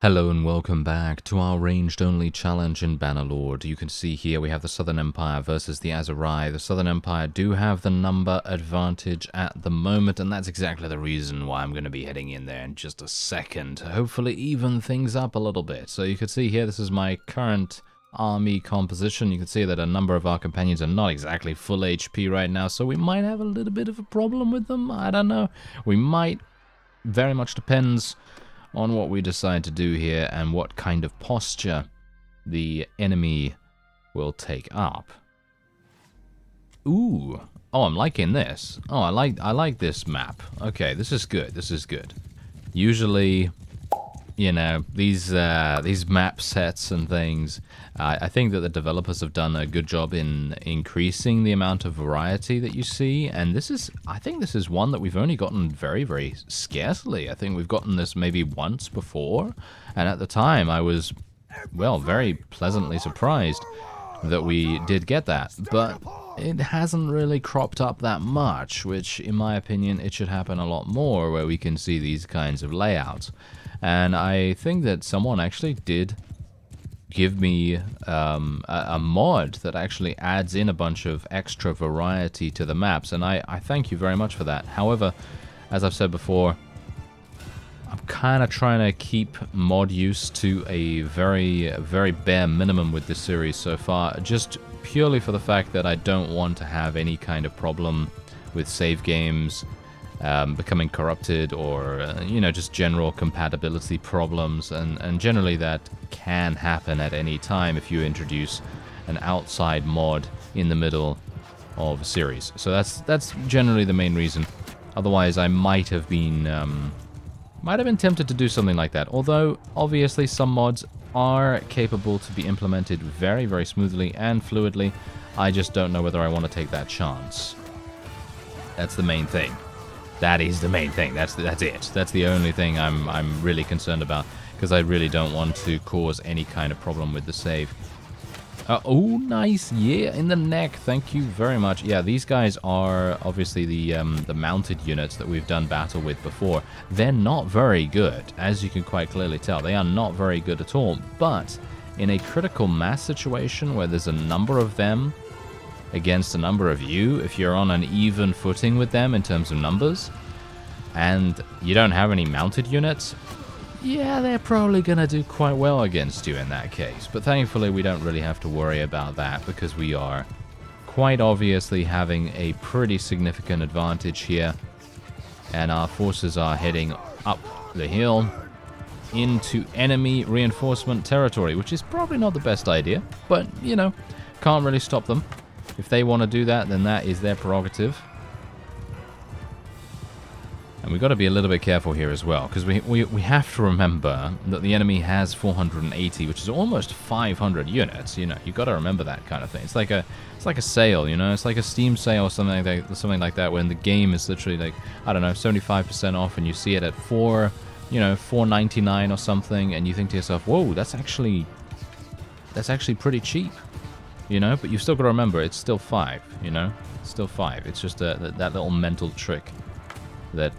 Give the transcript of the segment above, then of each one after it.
Hello and welcome back to our ranged-only challenge in Bannerlord. You can see here we have the Southern Empire versus the Azerai. The Southern Empire do have the number advantage at the moment, and that's exactly the reason why I'm going to be heading in there in just a second. Hopefully even things up a little bit. So you can see here, this is my current army composition. You can see that a number of our companions are not exactly full HP right now, so we might have a little bit of a problem with them. I don't know. We might. Very much depends on what we decide to do here and what kind of posture the enemy will take up. Ooh. Oh, I'm liking this. Oh, I like this map. Okay, this is good. This is good. Usually, you know, these map sets and things, I think that the developers have done a good job in increasing the amount of variety that you see, and I think this is one that we've only gotten very, very scarcely. I think we've gotten this maybe once before, and at the time I was, well, very pleasantly surprised that we did get that, but it hasn't really cropped up that much, which in my opinion it should happen a lot more, where we can see these kinds of layouts. And I think that someone actually did give me a mod that actually adds in a bunch of extra variety to the maps, and I thank you very much for that. However, as I've said before, I'm kind of trying to keep mod use to a very, very bare minimum with this series so far, just purely for the fact that I don't want to have any kind of problem with save games becoming corrupted, or you know, just general compatibility problems, and generally that can happen at any time if you introduce an outside mod in the middle of a series. So that's generally the main reason. Otherwise, I might have been tempted to do something like that. Although obviously some mods are capable to be implemented very, very smoothly and fluidly. I just don't know whether I want to take that chance. That's the main thing. That is the main thing. That's it. That's the only thing I'm really concerned about, because I really don't want to cause any kind of problem with the save. Oh, nice. Yeah, in the neck. Thank you very much. Yeah, these guys are obviously the mounted units that we've done battle with before. They're not very good, as you can quite clearly tell. They are not very good at all. But in a critical mass situation where there's a number of them against a number of you, if you're on an even footing with them in terms of numbers, and you don't have any mounted units, yeah, they're probably going to do quite well against you in that case. But thankfully, we don't really have to worry about that, because we are quite obviously having a pretty significant advantage here, and our forces are heading up the hill into enemy reinforcement territory, which is probably not the best idea, but, you know, can't really stop them. If they want to do that, then that is their prerogative. And we've got to be a little bit careful here as well, because we have to remember that the enemy has 480, which is almost 500 units. You know, you've got to remember that kind of thing. It's like a sale, you know, it's like a Steam sale or something like that, when the game is literally like, I don't know, 75% off, and you see it at $4.99 or something, and you think to yourself, whoa, that's actually pretty cheap. You know, but you've still got to remember, it's still 5, you know? It's still 5. It's just that little mental trick that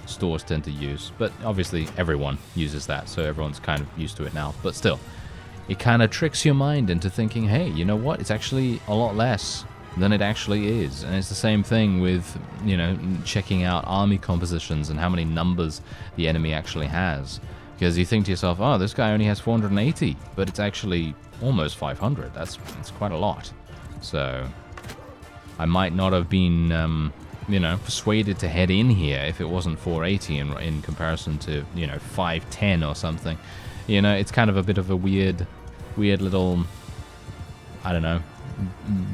stores tend to use. But obviously, everyone uses that, so everyone's kind of used to it now. But still, it kind of tricks your mind into thinking, hey, you know what? It's actually a lot less than it actually is. And it's the same thing with, you know, checking out army compositions and how many numbers the enemy actually has. Because you think to yourself, oh, this guy only has 480, but it's actually almost 500. That's quite a lot. So I might not have been, you know, persuaded to head in here if it wasn't 480 in comparison to, you know, 510 or something. You know, it's kind of a bit of a weird little, I don't know,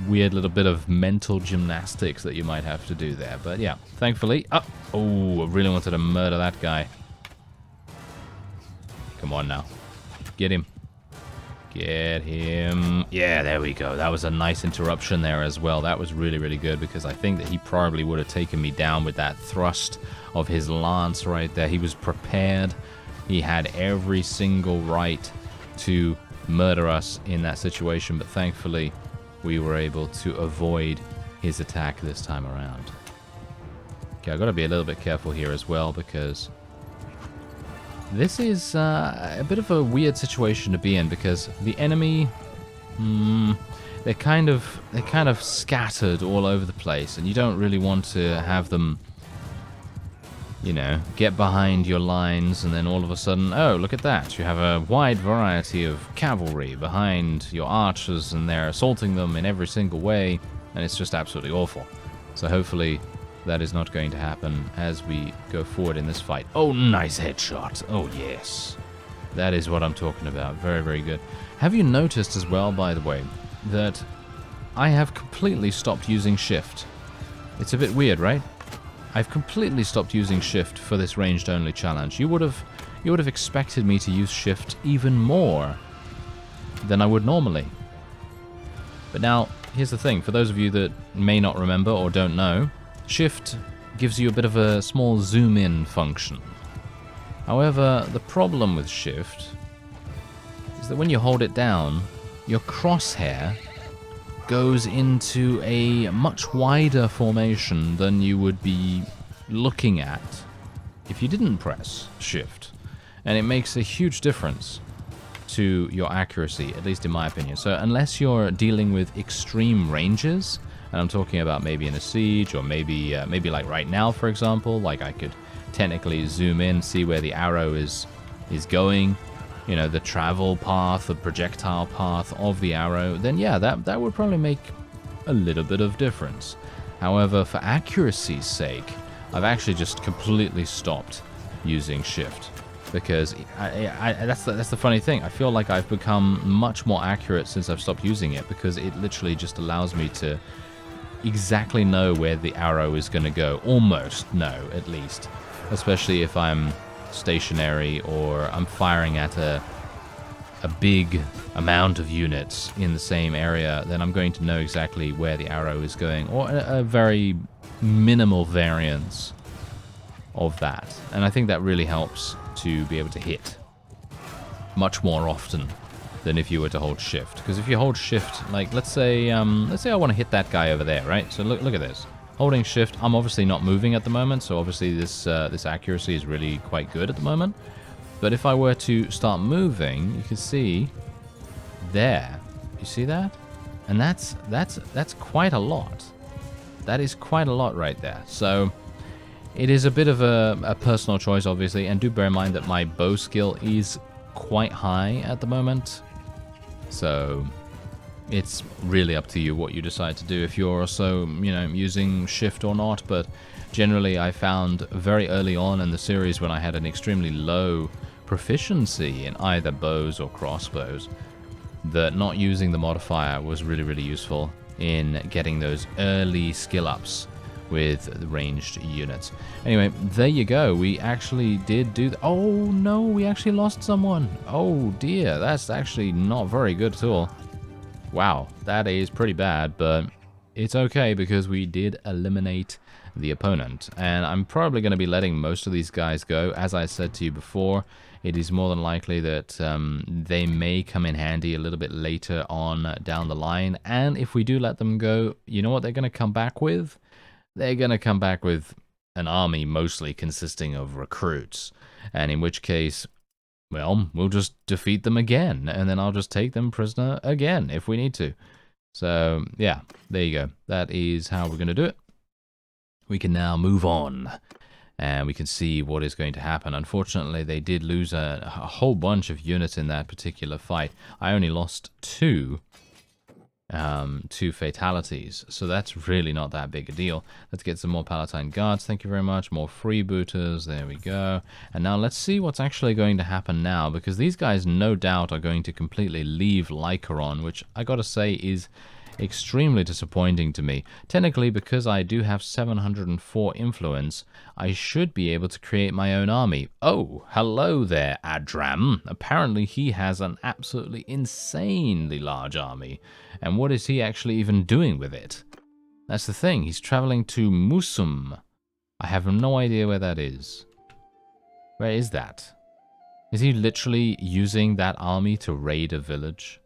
weird little bit of mental gymnastics that you might have to do there. But yeah, thankfully, oh, I really wanted to murder that guy. Come on now. Get him. Get him. Yeah, there we go. That was a nice interruption there as well. That was really, really good, because I think that he probably would have taken me down with that thrust of his lance right there. He was prepared. He had every single right to murder us in that situation, but thankfully we were able to avoid his attack this time around. Okay, I've got to be a little bit careful here as well, because This is a bit of a weird situation to be in because the enemy, they're kind of scattered all over the place, and you don't really want to have them, you know, get behind your lines and then all of a sudden, oh, look at that, you have a wide variety of cavalry behind your archers and they're assaulting them in every single way, and it's just absolutely awful. So hopefully that is not going to happen as we go forward in this fight. Oh, nice headshot. Oh, yes. That is what I'm talking about. Very, very good. Have you noticed as well, by the way, that I have completely stopped using shift? It's a bit weird, right? I've completely stopped using shift for this ranged only challenge. You would have expected me to use shift even more than I would normally. But now, here's the thing. For those of you that may not remember or don't know, shift gives you a bit of a small zoom in function. However, the problem with shift is that when you hold it down, your crosshair goes into a much wider formation than you would be looking at if you didn't press shift. And it makes a huge difference to your accuracy, at least in my opinion. So unless you're dealing with extreme ranges, and I'm talking about maybe in a siege, or maybe like right now, for example, like I could technically zoom in, see where the arrow is going, you know, the travel path, the projectile path of the arrow, then yeah, that would probably make a little bit of difference. However, for accuracy's sake, I've actually just completely stopped using shift. Because that's the funny thing. I feel like I've become much more accurate since I've stopped using it, because it literally just allows me to exactly know where the arrow is going to go. Almost know, at least. Especially if I'm stationary or I'm firing at a big amount of units in the same area, then I'm going to know exactly where the arrow is going, or a very minimal variance of that. And I think that really helps to be able to hit much more often than if you were to hold shift. Because if you hold shift, like let's say I want to hit that guy over there, right? So look at this. Holding shift, I'm obviously not moving at the moment, so obviously this accuracy is really quite good at the moment. But if I were to start moving, you can see there. You see that? And that's quite a lot. That is quite a lot right there. So it is a bit of a personal choice, obviously, and do bear in mind that my bow skill is quite high at the moment. So it's really up to you what you decide to do, if you're also, you know, using shift or not. But generally, I found very early on in the series, when I had an extremely low proficiency in either bows or crossbows, that not using the modifier was really, really useful in getting those early skill ups with the ranged units. Anyway, there you go. We actually did do oh no, we actually lost someone. Oh dear, that's actually not very good at all. Wow, that is pretty bad, but it's okay because we did eliminate the opponent. And I'm probably going to be letting most of these guys go. As I said to you before, it is more than likely that they may come in handy a little bit later on down the line. And if we do let them go, you know what they're going to come back with? They're going to come back with an army mostly consisting of recruits. And in which case, well, we'll just defeat them again, and then I'll just take them prisoner again if we need to. So, yeah, there you go. That is how we're going to do it. We can now move on, and we can see what is going to happen. Unfortunately, they did lose a whole bunch of units in that particular fight. I only lost two fatalities, so that's really not that big a deal. Let's get some more Palatine Guards, thank you very much. More freebooters, there we go. And now let's see what's actually going to happen now, because these guys no doubt are going to completely leave Lycaron, which I gotta say is extremely disappointing to me. Technically, because I do have 704 influence, I should be able to create my own army. Oh, hello there, Adram. Apparently he has an absolutely insanely large army. And what is he actually even doing with it? That's the thing, he's traveling to Musum. I have no idea where that is. Where is that? Is he literally using that army to raid a village?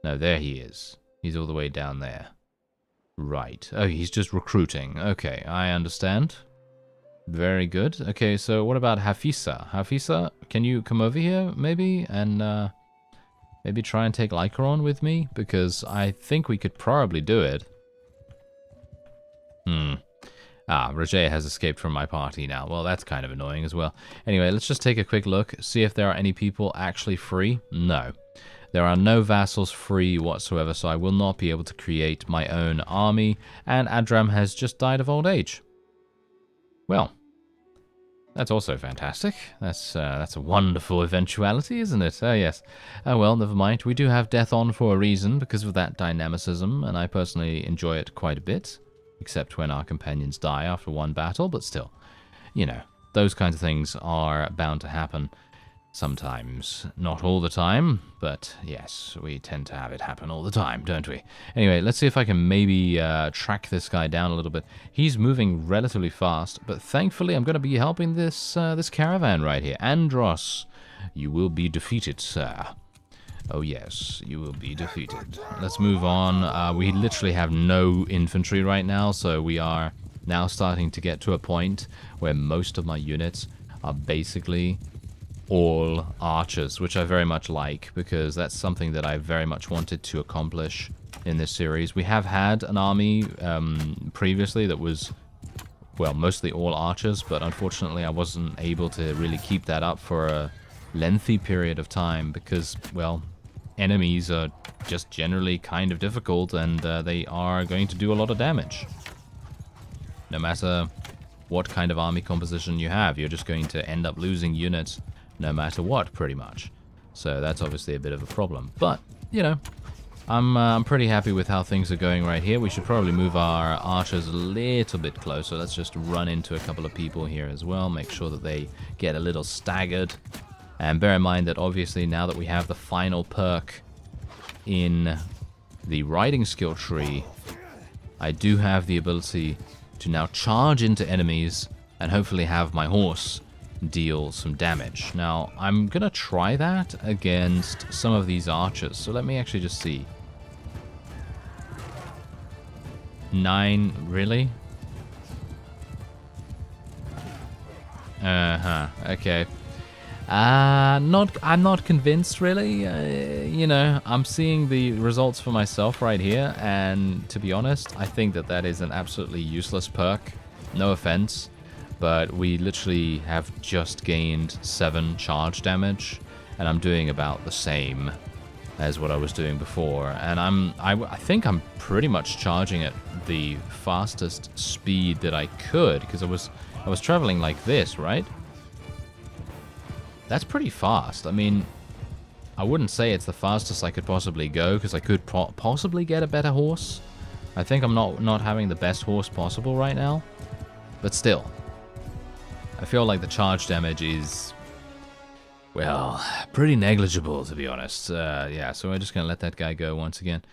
No, there he is. He's all the way down there. Right. Oh, he's just recruiting. Okay, I understand. Very good. Okay, so what about Hafisa? Hafisa, Can you come over here, maybe? And, maybe try and take Lycaron with me? Because I think we could probably do it. Roger has escaped from my party now. Well, that's kind of annoying as well. Anyway, let's just take a quick look. See if there are any people actually free. No. There are no vassals free whatsoever, so I will not be able to create my own army. And Adram has just died of old age. Well, that's also fantastic. That's a wonderful eventuality, isn't it? Oh, yes. Oh, well, never mind. We do have death on for a reason because of that dynamicism, and I personally enjoy it quite a bit. Except when our companions die after one battle, but still, you know, those kinds of things are bound to happen sometimes. Not all the time, but yes, we tend to have it happen all the time, don't we? Anyway, let's see if I can maybe track this guy down a little bit. He's moving relatively fast, but thankfully I'm going to be helping this this caravan right here. Andros, you will be defeated, sir. Oh yes, you will be defeated. Let's move on. We literally have no infantry right now, so we are now starting to get to a point where most of my units are basically all archers, which I very much like, because that's something that I very much wanted to accomplish in this series. We have had an army previously that was, well, mostly all archers, but unfortunately I wasn't able to really keep that up for a lengthy period of time because, well, enemies are just generally kind of difficult, and they are going to do a lot of damage. No matter what kind of army composition you have, you're just going to end up losing units no matter what, pretty much. So that's obviously a bit of a problem. But, you know, I'm pretty happy with how things are going right here. We should probably move our archers a little bit closer. Let's just run into a couple of people here as well, make sure that they get a little staggered. And bear in mind that obviously now that we have the final perk in the riding skill tree, I do have the ability to now charge into enemies and hopefully have my horse deal some damage. Now, I'm going to try that against some of these archers. So let me actually just see. 9, really? Okay. I'm not convinced, really. You know, I'm seeing the results for myself right here, and to be honest, I think that that is an absolutely useless perk. No offense, but we literally have just gained 7 charge damage, and I'm doing about the same as what I was doing before. And I think I'm pretty much charging at the fastest speed that I could, because I was traveling like this, right? That's pretty fast. I mean, I wouldn't say it's the fastest I could possibly go, because I could possibly get a better horse. I think I'm not having the best horse possible right now. But still, I feel like the charge damage is, well, pretty negligible, to be honest. Yeah, so we're just going to let that guy go once again.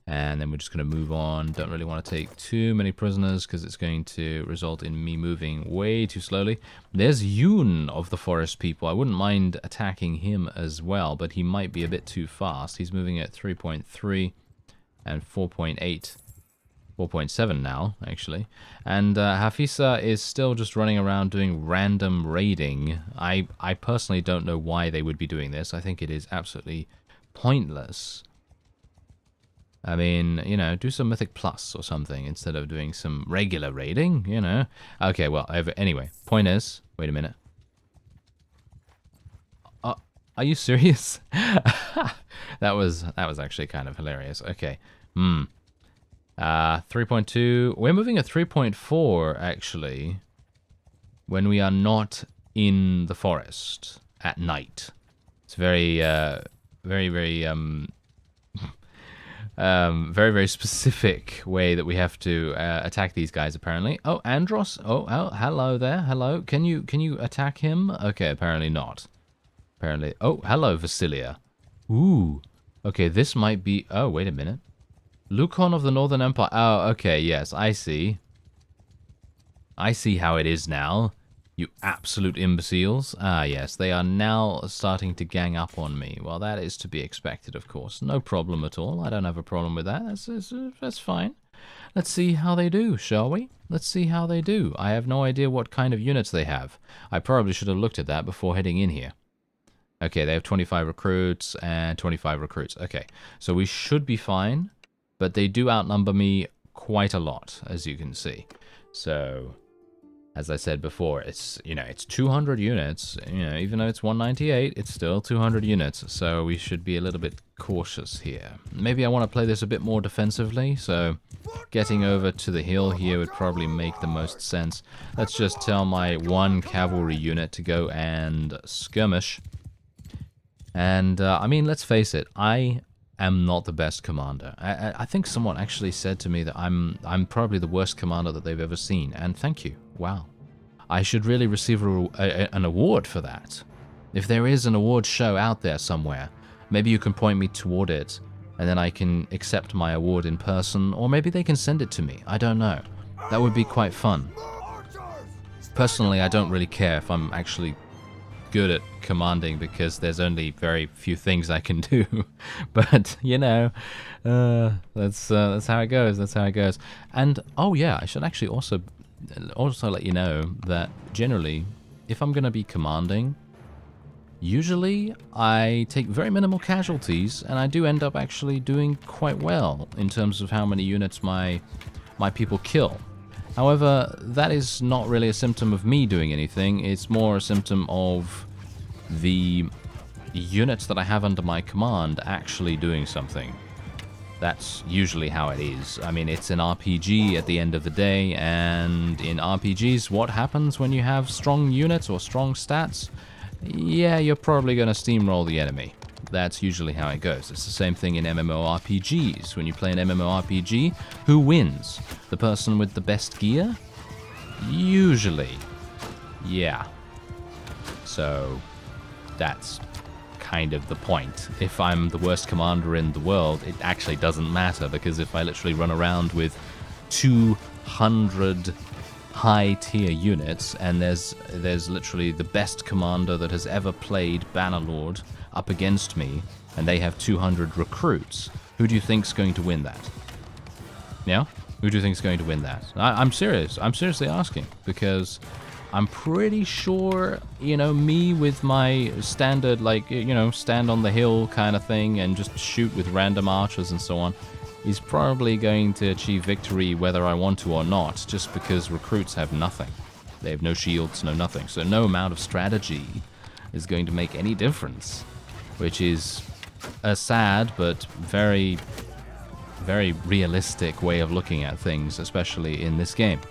And then we're just going to move on. Don't really want to take too many prisoners because it's going to result in me moving way too slowly. There's Yoon of the Forest People. I wouldn't mind attacking him as well, but he might be a bit too fast. He's moving at 3.3 and 4.8. 4.7 now, actually. And Hafisa is still just running around doing random raiding. I personally don't know why they would be doing this. I think it is absolutely pointless. I mean, you know, do some Mythic Plus or something instead of doing some regular raiding, you know. Okay, well, anyway, point is, wait a minute. Are you serious? That was actually kind of hilarious. Okay. 3.2. We're moving at 3.4, actually, when we are not in the forest at night. It's very, very very specific way that we have to attack these guys, apparently. Oh, Andros. Oh, hello there. Hello. Can you attack him? Okay, apparently not. Apparently. Oh, hello, Vasilia. Ooh. Okay, this might be... Oh, wait a minute. Lukon of the Northern Empire. Oh, okay, yes, I see. I see how it is now. You absolute imbeciles. Ah, yes, they are now starting to gang up on me. Well, that is to be expected, of course. No problem at all. I don't have a problem with that. That's fine. Let's see how they do, shall we? Let's see how they do. I have no idea what kind of units they have. I probably should have looked at that before heading in here. Okay, they have 25 recruits and 25 recruits. Okay, so we should be fine, but they do outnumber me quite a lot, as you can see. So, as I said before, it's, you know, it's 200 units. You know, even though it's 198, it's still 200 units. So we should be a little bit cautious here. Maybe I want to play this a bit more defensively, so getting over to the hill here would probably make the most sense. Let's just tell my one cavalry unit to go and skirmish. And, I mean, let's face it, I am not the best commander. I think someone actually said to me that I'm probably the worst commander that they've ever seen, and thank you. Wow. I should really receive an award for that. If there is an award show out there somewhere, maybe you can point me toward it, and then I can accept my award in person, or maybe they can send it to me. I don't know. That would be quite fun. Personally, I don't really care if I'm actually good at commanding, because there's only very few things I can do. But you know, that's how it goes. That's how it goes. And oh yeah, I should actually also let you know that generally, if I'm going to be commanding, usually I take very minimal casualties, and I do end up actually doing quite well in terms of how many units my people kill. However, that is not really a symptom of me doing anything. It's more a symptom of the units that I have under my command actually doing something. That's usually how it is. I mean, it's an RPG at the end of the day, and in RPGs, what happens when you have strong units or strong stats? Yeah, you're probably going to steamroll the enemy. That's usually how it goes. It's the same thing in MMORPGs. When you play an MMORPG, who wins? The person with the best gear? Usually. Yeah. So, that's kind of the point. If I'm the worst commander in the world, it actually doesn't matter, because if I literally run around with 200 high-tier units, and there's literally the best commander that has ever played Bannerlord up against me, and they have 200 recruits, who do you think's going to win that? Yeah? Who do you think's going to win that? I'm serious. I'm seriously asking, because I'm pretty sure, you know, me with my standard, like, you know, stand on the hill kind of thing and just shoot with random archers and so on, is probably going to achieve victory whether I want to or not, just because recruits have nothing. They have no shields, no nothing. So no amount of strategy is going to make any difference, which is a sad but very, very realistic way of looking at things, especially in this game.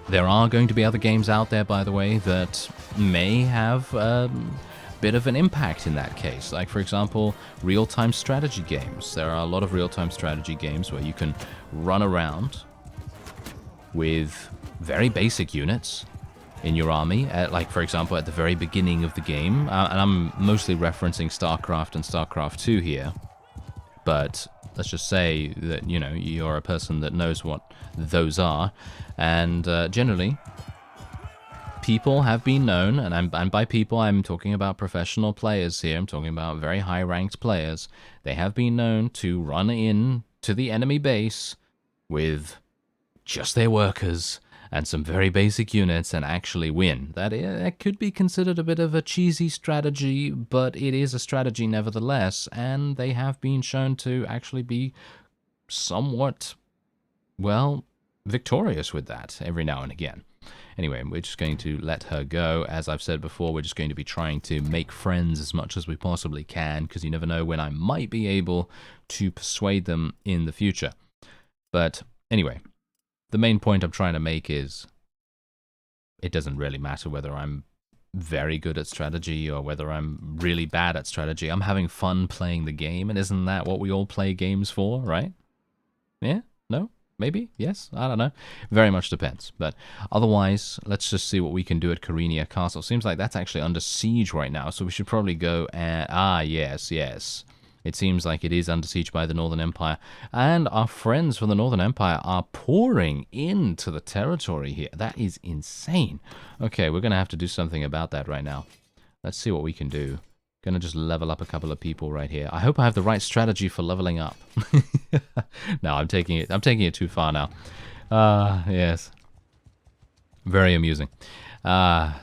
There are going to be other games out there, by the way, that may have a bit of an impact in that case. Like, for example, real-time strategy games. There are a lot of real-time strategy games where you can run around with very basic units in your army, like, for example, at the very beginning of the game. And I'm mostly referencing StarCraft and StarCraft 2 here. But let's just say that, you know, you're a person that knows what those are. And generally, people have been known, and by people I'm talking about professional players here, I'm talking about very high-ranked players, they have been known to run in to the enemy base with just their workers and some very basic units and actually win. That could be considered a bit of a cheesy strategy, but it is a strategy nevertheless, and they have been shown to actually be somewhat, well, victorious with that every now and again. Anyway, we're just going to let her go. As I've said before, we're just going to be trying to make friends as much as we possibly can, because you never know when I might be able to persuade them in the future. But anyway, the main point I'm trying to make is it doesn't really matter whether I'm very good at strategy or whether I'm really bad at strategy. I'm having fun playing the game, and isn't that what we all play games for, right? Yeah? No? Maybe? Yes? I don't know. Very much depends. But otherwise, let's just see what we can do at Kyrenia Castle. Seems like that's actually under siege right now, so we should probably go and... Ah, yes, yes. It seems like it is under siege by the Northern Empire. And our friends from the Northern Empire are pouring into the territory here. That is insane. Okay, we're going to have to do something about that right now. Let's see what we can do. Gonna just level up a couple of people right here. I hope I have the right strategy for leveling up. No, I'm taking it too far now. Yes. Very amusing.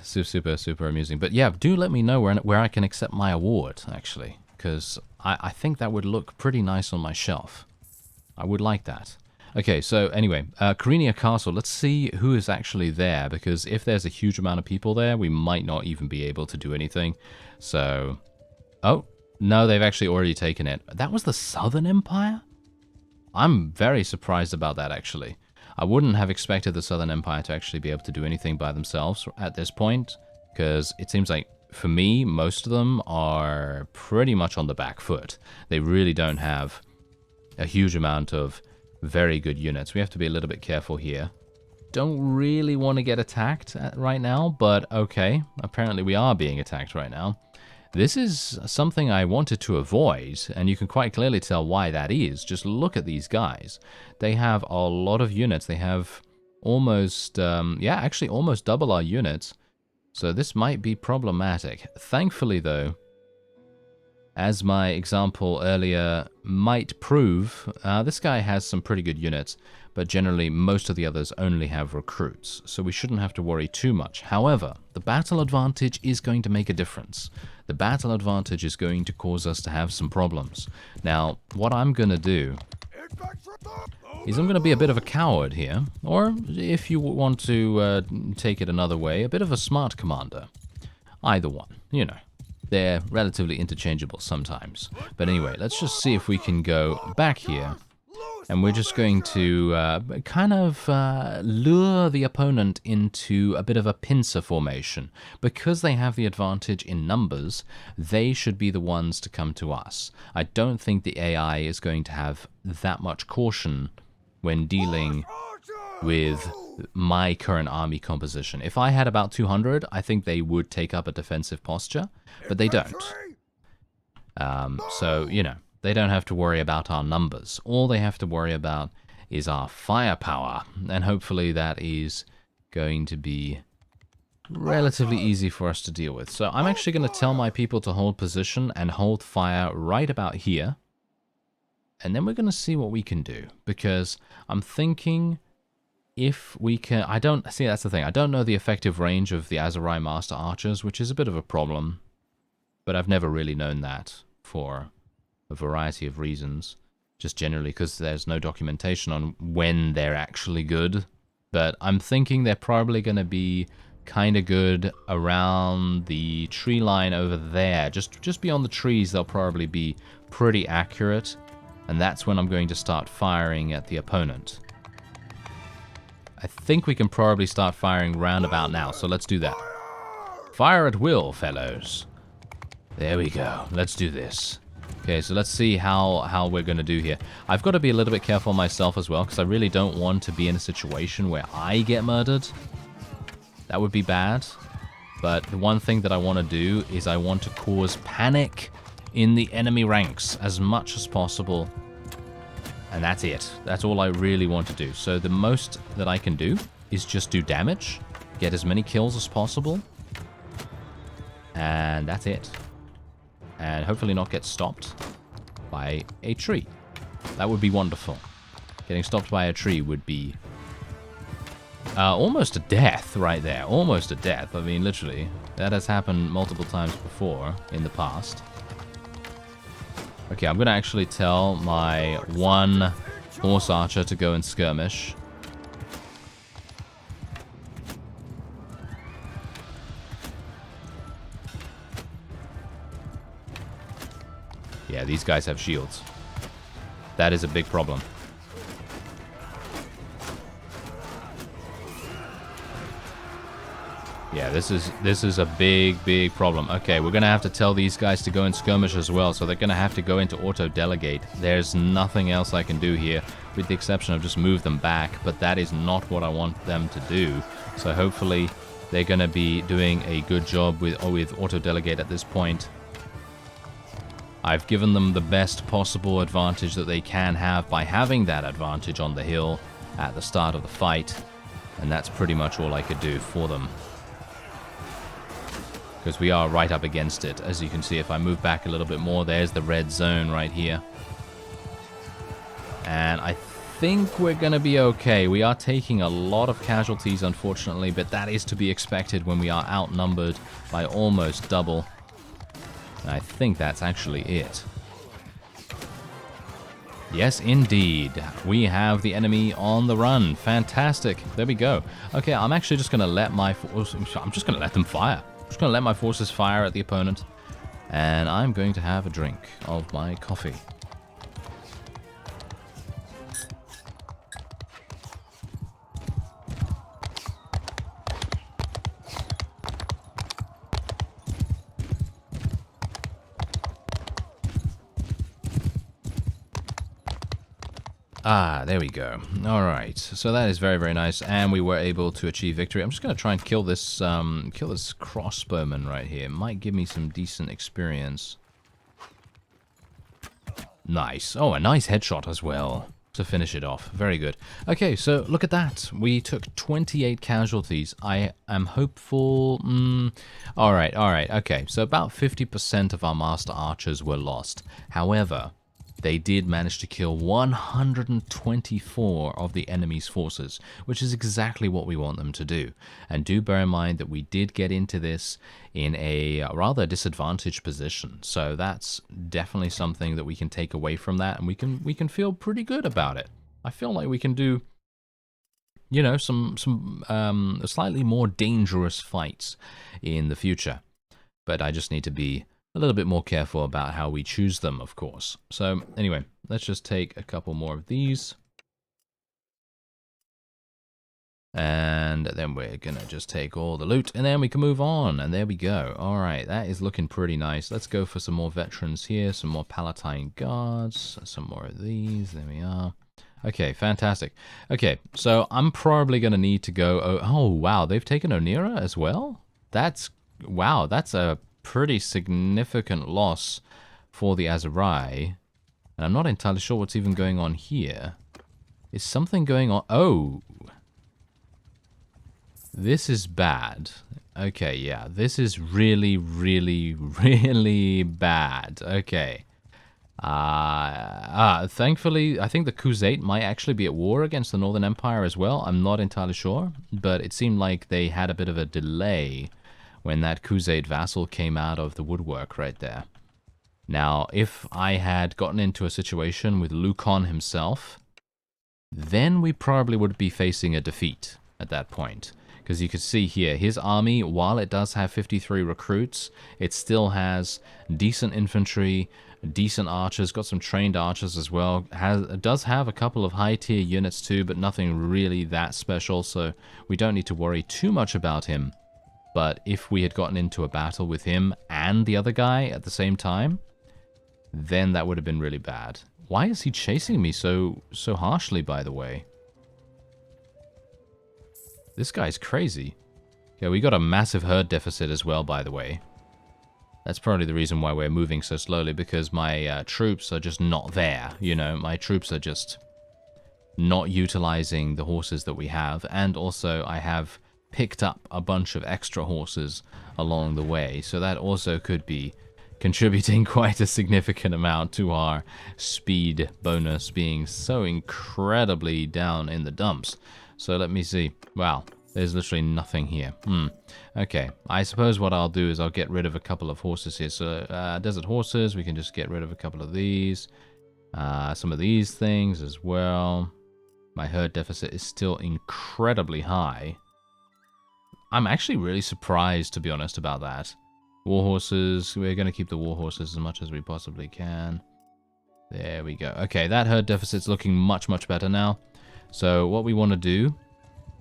Super amusing. But yeah, do let me know where I can accept my award, actually. Because I think that would look pretty nice on my shelf. I would like that. Okay, so anyway, Karinia Castle, let's see who is actually there, because if there's a huge amount of people there, we might not even be able to do anything. So, oh, no, they've actually already taken it. That was the Southern Empire? I'm very surprised about that, actually. I wouldn't have expected the Southern Empire to actually be able to do anything by themselves at this point, because it seems like, for me, most of them are pretty much on the back foot. They really don't have a huge amount of very good units. We have to be a little bit careful here. Don't really want to get attacked right now, but okay. Apparently we are being attacked right now. This is something I wanted to avoid, and you can quite clearly tell why that is. Just look at these guys. They have a lot of units. They have almost, yeah, actually almost double our units. So this might be problematic. Thankfully, though, as my example earlier might prove, this guy has some pretty good units, but generally most of the others only have recruits, so we shouldn't have to worry too much. However, the battle advantage is going to make a difference. The battle advantage is going to cause us to have some problems. Now, what I'm going to do is I'm going to be a bit of a coward here, or if you want to take it another way, a bit of a smart commander. Either one, you know. They're relatively interchangeable sometimes. But anyway, let's just see if we can go back here. And we're just going to kind of lure the opponent into a bit of a pincer formation. Because they have the advantage in numbers, they should be the ones to come to us. I don't think the AI is going to have that much caution when dealing with my current army composition. If I had about 200, I think they would take up a defensive posture, but they don't. So, you know, they don't have to worry about our numbers. All they have to worry about is our firepower, and hopefully that is going to be relatively easy for us to deal with. So I'm actually going to tell my people to hold position and hold fire right about here, and then we're going to see what we can do, because I'm thinking if we can... I don't... See, that's the thing. I don't know the effective range of the Azurai Master Archers, which is a bit of a problem. But I've never really known that for a variety of reasons. Just generally because there's no documentation on when they're actually good. But I'm thinking they're probably going to be kind of good around the tree line over there. Just beyond the trees, they'll probably be pretty accurate. And that's when I'm going to start firing at the opponent. I think we can probably start firing round about now, so let's do that. Fire at will, fellows. There we go. Let's do this. Okay, so let's see how we're going to do here. I've got to be a little bit careful myself as well, because I really don't want to be in a situation where I get murdered. That would be bad. But the one thing that I want to do is I want to cause panic in the enemy ranks as much as possible. And that's it. That's all I really want to do. So the most that I can do is just do damage, get as many kills as possible, and that's it. And hopefully not get stopped by a tree. That would be wonderful. Getting stopped by a tree would be almost a death right there. Almost a death. I mean, literally. That has happened multiple times before in the past. Okay, I'm going to actually tell my one horse archer to go and skirmish. Yeah, these guys have shields. That is a big problem. Yeah, this is a big problem. Okay, we're gonna have to tell these guys to go and skirmish as well, so they're gonna have to go into auto-delegate. There's nothing else I can do here, with the exception of just move them back, but that is not what I want them to do. So hopefully they're gonna be doing a good job with auto-delegate at this point. I've given them the best possible advantage that they can have by having that advantage on the hill at the start of the fight, and that's pretty much all I could do for them. Because we are right up against it. As you can see, if I move back a little bit more, there's the red zone right here. And I think we're going to be okay. We are taking a lot of casualties, unfortunately, but that is to be expected when we are outnumbered by almost double. And I think that's actually it. Yes, indeed. We have the enemy on the run. Fantastic. There we go. Okay, I'm actually just going to let my... I'm just going to let them fire. I'm just going to let my forces fire at the opponent. And I'm going to have a drink of my coffee. Ah, there we go. All right, so that is very, very nice, and we were able to achieve victory. I'm just going to try and kill this crossbowman right here. Might give me some decent experience. Nice. Oh, a nice headshot as well to finish it off. Very good. Okay, so look at that. We took 28 casualties. I am hopeful... All right. Okay, so about 50% of our master archers were lost. However... they did manage to kill 124 of the enemy's forces, which is exactly what we want them to do. And do bear in mind that we did get into this in a rather disadvantaged position. So that's definitely something that we can take away from that, and we can feel pretty good about it. I feel like we can do, you know, some slightly more dangerous fights in the future. But I just need to be a little bit more careful about how we choose them, of course. So anyway, let's just take a couple more of these. And then we're going to just take all the loot, and then we can move on. And there we go. All right, that is looking pretty nice. Let's go for some more veterans here, some more Palatine guards, some more of these. There we are. Okay, fantastic. Okay, so I'm probably going to need to go... Oh, wow, they've taken Onira as well? Wow, that's a pretty significant loss for the Archery. And I'm not entirely sure what's even going on here. Is something going on? Oh! This is bad. Okay, yeah, this is really, really, really bad. Okay. Thankfully, I think the Khuzait might actually be at war against the Northern Empire as well. I'm not entirely sure, but it seemed like they had a bit of a delay when that Khuzait vassal came out of the woodwork right there. Now, if I had gotten into a situation with Lukon himself, then we probably would be facing a defeat at that point. Because you can see here, his army, while it does have 53 recruits, it still has decent infantry, decent archers, got some trained archers as well. Does have a couple of high-tier units too, but nothing really that special, so we don't need to worry too much about him. But if we had gotten into a battle with him and the other guy at the same time, then that would have been really bad. Why is he chasing me so harshly, by the way? This guy's crazy. Yeah, we got a massive herd deficit as well, by the way. That's probably the reason why we're moving so slowly, because my troops are just not there, you know? My troops are just not utilizing the horses that we have, and also I have picked up a bunch of extra horses along the way, so that also could be contributing quite a significant amount to our speed bonus being so incredibly down in the dumps. So let me see. Wow, there's literally nothing here. Okay, I suppose what I'll do is I'll get rid of a couple of horses here. So desert horses, we can just get rid of a couple of these. Some of these things as well. My herd deficit is still incredibly high. I'm actually really surprised, to be honest, about that. War horses, we're going to keep the war horses as much as we possibly can. There we go. Okay, that herd deficit's looking much, much better now. So what we want to do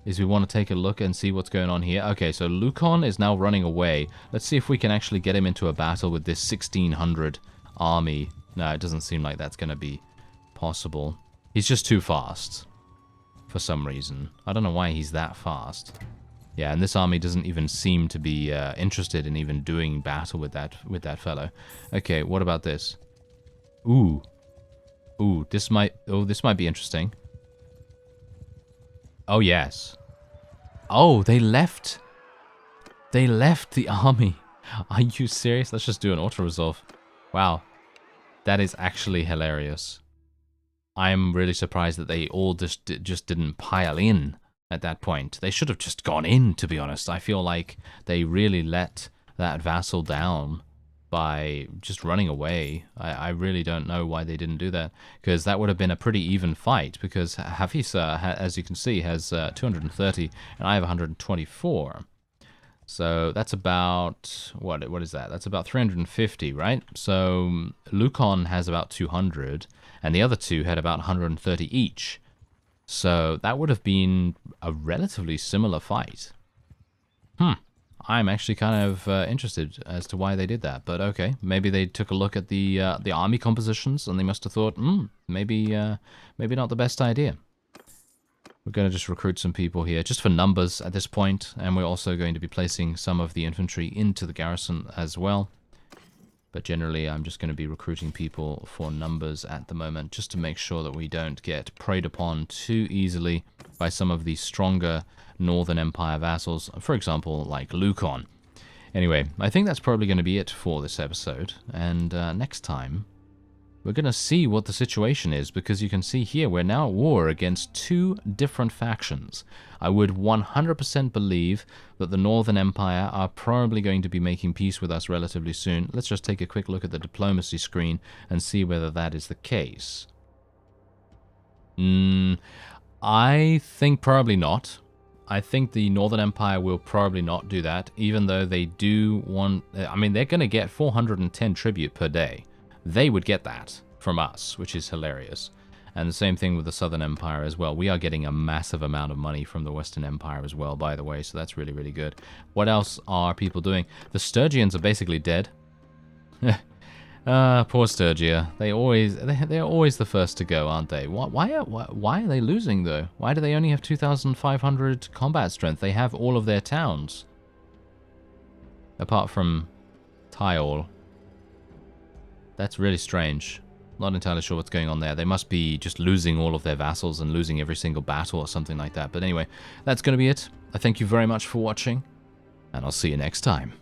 is we want to take a look and see what's going on here. Okay, so Lukon is now running away. Let's see if we can actually get him into a battle with this 1600 army. No, it doesn't seem like that's going to be possible. He's just too fast for some reason. I don't know why he's that fast. Yeah, and this army doesn't even seem to be interested in even doing battle with that fellow. Okay, what about this? Ooh, this might be interesting. Oh yes. Oh, they left the army. Are you serious? Let's just do an auto resolve. Wow, that is actually hilarious. I'm really surprised that they all just didn't pile in at that point. They should have just gone in, to be honest. I feel like they really let that vassal down by just running away. I really don't know why they didn't do that, because that would have been a pretty even fight, because Hafisa, as you can see, has 230 and I have 124. So that's about, what is that? That's about 350, right? So Lukon has about 200, and the other two had about 130 each. So that would have been a relatively similar fight. I'm actually kind of interested as to why they did that, but okay, maybe they took a look at the army compositions and they must have thought, maybe not the best idea. We're going to just recruit some people here, just for numbers at this point, and we're also going to be placing some of the infantry into the garrison as well. But generally, I'm just going to be recruiting people for numbers at the moment, just to make sure that we don't get preyed upon too easily by some of the stronger Northern Empire vassals, for example, like Lukon. Anyway, I think that's probably going to be it for this episode, and next time we're going to see what the situation is, because you can see here we're now at war against two different factions. I would 100% believe that the Northern Empire are probably going to be making peace with us relatively soon. Let's just take a quick look at the diplomacy screen and see whether that is the case. I think probably not. I think the Northern Empire will probably not do that, even though they do want... I mean, they're going to get 410 tribute per day. They would get that from us, which is hilarious. And the same thing with the Southern Empire as well. We are getting a massive amount of money from the Western Empire as well, by the way, so that's really, really good. What else are people doing? The Sturgians are basically dead. Poor Sturgia. They're always the first to go, aren't they? Why are they losing, though? Why do they only have 2,500 combat strength? They have all of their towns. Apart from Tyol. That's really strange. Not entirely sure what's going on there. They must be just losing all of their vassals and losing every single battle or something like that. But anyway, that's going to be it. I thank you very much for watching, and I'll see you next time.